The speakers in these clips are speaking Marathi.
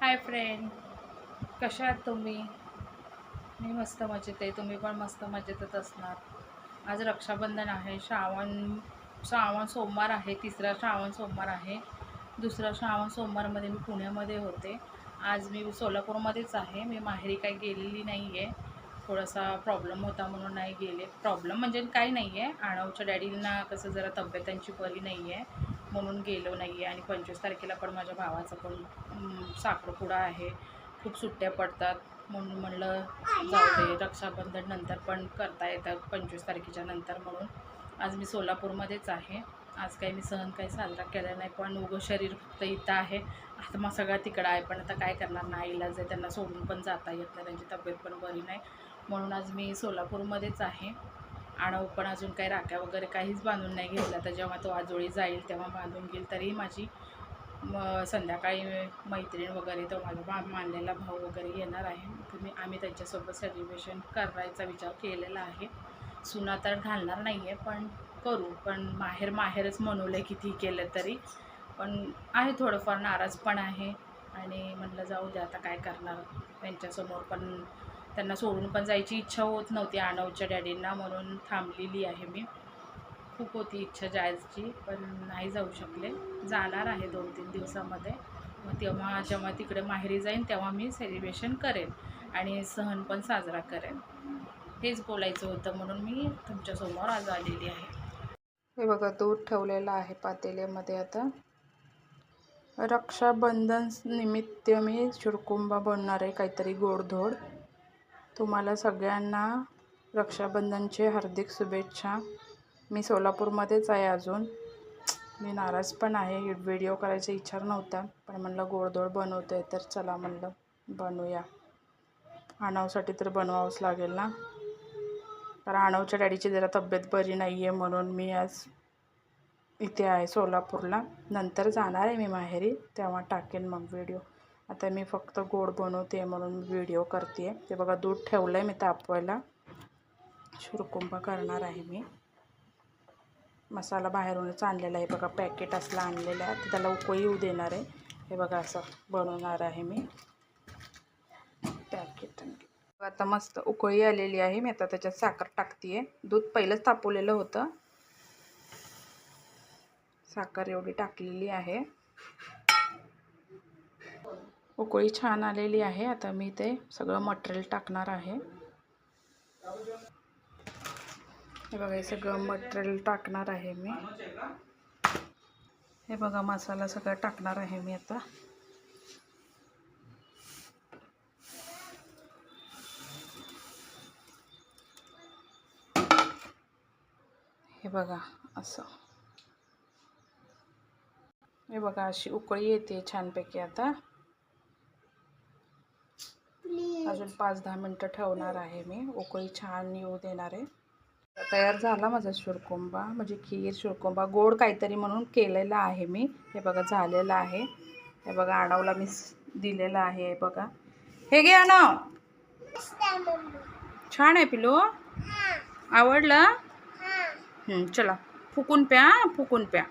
हाय फ्रेंड, कशा आहात तुम्ही? मी मस्त मजेत आहे. तुम्ही पण मस्त मजेतच असणार. आज रक्षाबंधन आहे. श्रावण सोमवार आहे. तिसरा श्रावण सोमवार आहे. दुसरा श्रावण सोमवारमध्ये मी पुण्यामध्ये होते. आज मी सोलापूरमध्येच आहे. मी माहेरी काही गेलेली नाही आहे. थोडासा प्रॉब्लेम होता म्हणून नाही गेले. प्रॉब्लेम म्हणजे काही नाही आहे. आणवच्या डॅडींना कसं जरा तब्येत त्यांची बरी नाही आहे म्हणून गेलो नाही आहे. आणि 25 तारखेला पण माझ्या भावाचा पण साखरपुडा आहे. खूप सुट्ट्या पडतात म्हणून म्हणलं जाऊ दे, रक्षाबंधन नंतर पण करता येतं 25 तारखेच्या नंतर, म्हणून आज मी सोलापूरमध्येच आहे. आज काही मी सण काही साजरा केला नाही, पण उगं शरीर फक्त इथं आहे. आता मग सगळा तिकडं आहे, पण आता काय करणार, नाही इलाज आहे. त्यांना सोडून पण जाता येत नाही, त्यांची तब्येत पण बरी नाही, म्हणून आज मी सोलापूरमध्येच आहे. आणावं पण अजून काही राख्या वगैरे काहीच बांधून नाही घेतला, तर जेव्हा तो आजोळी जाईल तेव्हा बांधून घेईल. तरी माझी संध्याकाळी मैत्रीण वगैरे, तो माझा मानलेला भाऊ वगैरे येणार आहे. आम्ही त्यांच्यासोबत सेलिब्रेशन करायचा विचार केलेला आहे. सुना तर घालणार नाही आहे, पण करू. पण माहेरच म्हणवलं किती केलं तरी, पण आहे थोडंफार नाराज पण आहे. आणि म्हटलं जाऊ दे, आता काय करणार. त्यांच्यासमोर पण त्यांना सोडून पण जायची इच्छा होत नव्हती आणवच्या डॅडींना, म्हणून थांबलेली आहे मी. खूप होती इच्छा जायची, पण नाही जाऊ शकले. जाणार आहे 2-3 दिवसामध्ये. मग जेव्हा तिकडे माहेरी जाईन तेव्हा मी सेलिब्रेशन करेन आणि सण पण साजरा करेन. हेच बोलायचं होतं, म्हणून मी तुमच्यासमोर आज आलेली आहे. हे बघा, दूध ठेवलेलं आहे पातेल्यामध्ये. आता रक्षाबंधन निमित्त मी शिरकुंबा बनवणार आहे, काहीतरी गोडधोड. तुम्हाला सगळ्यांना रक्षाबंधनचे हार्दिक शुभेच्छा. मी सोलापूरमध्येच आहे अजून. मी नाराज पण आहे. व्हिडिओ करायचा इच्छा नव्हता, पण म्हणलं गोडधोड बनवतो आहे तर चला म्हणलं बनवूया. आणवसाठी तर बनवावंच लागेल ना, कारण आणवच्या डॅडीची जरा तब्येत बरी नाही आहे, म्हणून मी आज इथे आहे सोलापूरला. नंतर जाणार आहे मी माहेरी, तेव्हा टाकेन मग व्हिडिओ. आता मी फक्त गोड बनवते म्हणून व्हिडिओ करते आहे. ते बघा, दूध ठेवलं आहे मी तापवायला. शिरकुंबा करणार आहे मी. मसाला बाहेरूनच आणलेला आहे बघा, पॅकेट असला आणलेला आहे. तर त्याला उकळी येऊ देणार आहे. हे बघा, असं बनवणार आहे मी पॅकेट. आता मस्त उकळी आलेली आहे. मी आता त्याच्यात साखर टाकते आहे. दूध पहिलंच तापवलेलं होतं. साखर एवढी टाकलेली आहे. उकळी छान आलेली आहे. आता मी ते सगळं मटेरियल टाकणार आहे. हे बघा, हे सगळं मटेरियल टाकणार आहे मी. हे बघा, मसाला सगळं टाकणार आहे मी आता. हे बघा असं. हे बघा, अशी उकळी येते छानपैकी. आता अजून 5-10 मिनटं ठेवणार आहे मी. उकळी छान येऊ देणार आहे. तयार झाला माझा शिरकुंबा, म्हणजे खीर शिरकुंबा गोड काहीतरी म्हणून केलेला आहे मी. हे बघा, झालेलं आहे. हे बघा, आणवला मी दिलेलं आहे. बघा, हे घे आणव. छान आहे पिलू, आवडलं? चला फुकून प्या, फुकून प्या.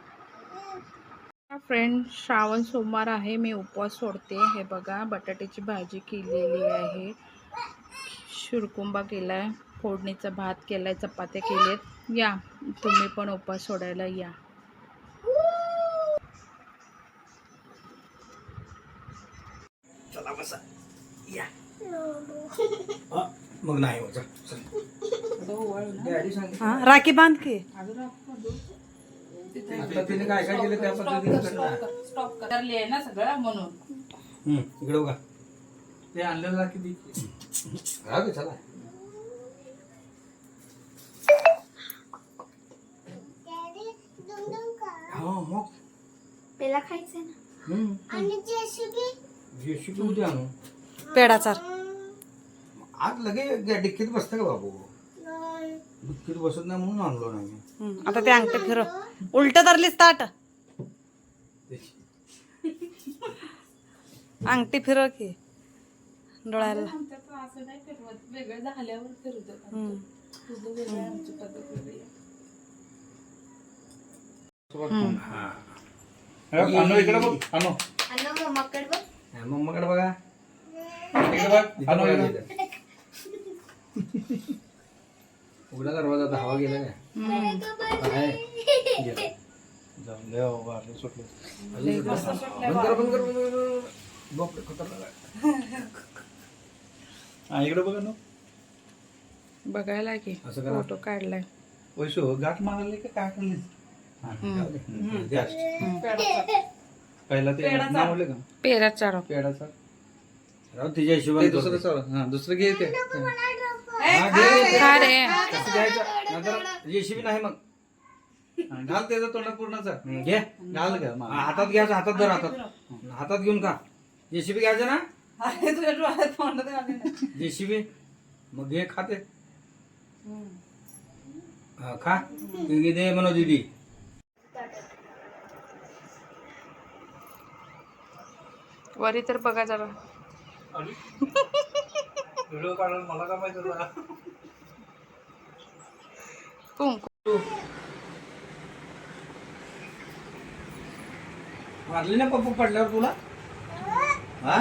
फ्रेंड, श्रावण सोमवार आहे. मी उपवास सोडते. हे बघा, बटाट्याची भाजी केलेली आहे, शिरकुंबा केला आहे, फोडणीचा भात केला आहे, चपात्या केलेत. या तुम्ही पण उपवास सोडायला या. चला बसा या. मग नाही होत. राखी बांध की. आता तिने काय काय केलं त्या पद्धतीने स्टॉप करली आहे ना सगळं, म्हणून. इकडे बघा, ते आणलेलं राखी दी. राहू चला. हो मग पेला खायचं ना. आणि जेसीबी उद्या आणू. पेडा चार. आज लगे डिक्कीत बसतं का बाबू? डिक्कीत बसत नाही म्हणून आणलो नाही. आता ते अंगठे फिरव. उलट धरलीस ताट. अंगठी फिरव की डोळ्याला. असं नाही फिरवत, वेगळं झाल्यावर फिरवतात. तुझं वेगळं, आमची पद्धत वेगळी आहे. आणू इकडे बघ, आणू. मम्माकडे बघ. मम्माकडे बघा. इकडे बघ. इथं आणू बघा इकडं. इथं. उघडा दरवाजा आता हवा गेला काय? आहे. गेला. जाऊन द्या बाबा, लय सुटलं. अजून सुटलं. बंद कर, बंद कर, बंद कर. बापरे, खतरनाक आहे. हा, इकडे बघा ना. बघायला की असं करा. फोटो काढलाय. वैशू गाठ मारली का काय करली? हा, जाऊ दे. द्या. पहिला ते नाव बोलले का पेरा चारो. पेडाचा राव तिच्या हिशोबाने ते दुसरं करतो. चाल. हा दुसरं घे ते हा, घे, घे, घे. का रे तसं घ्यायचं. नंतर JCB नाही मग. हा, घाल त्याचा तोंडात पूर्णचा घे. घाल का हा, हातात घ्यायचं, हातात धर हातात. हातात घेऊन का JCB घ्यायचं ना. JCB मग घे खाते. हा, खा घे दे म्हणा दीदी. वरी तर बघा जरा. व्हिडिओ काढून मला का माहिती होता? कुंकू मारली ना पप्पू पडल्यावर तुला. हा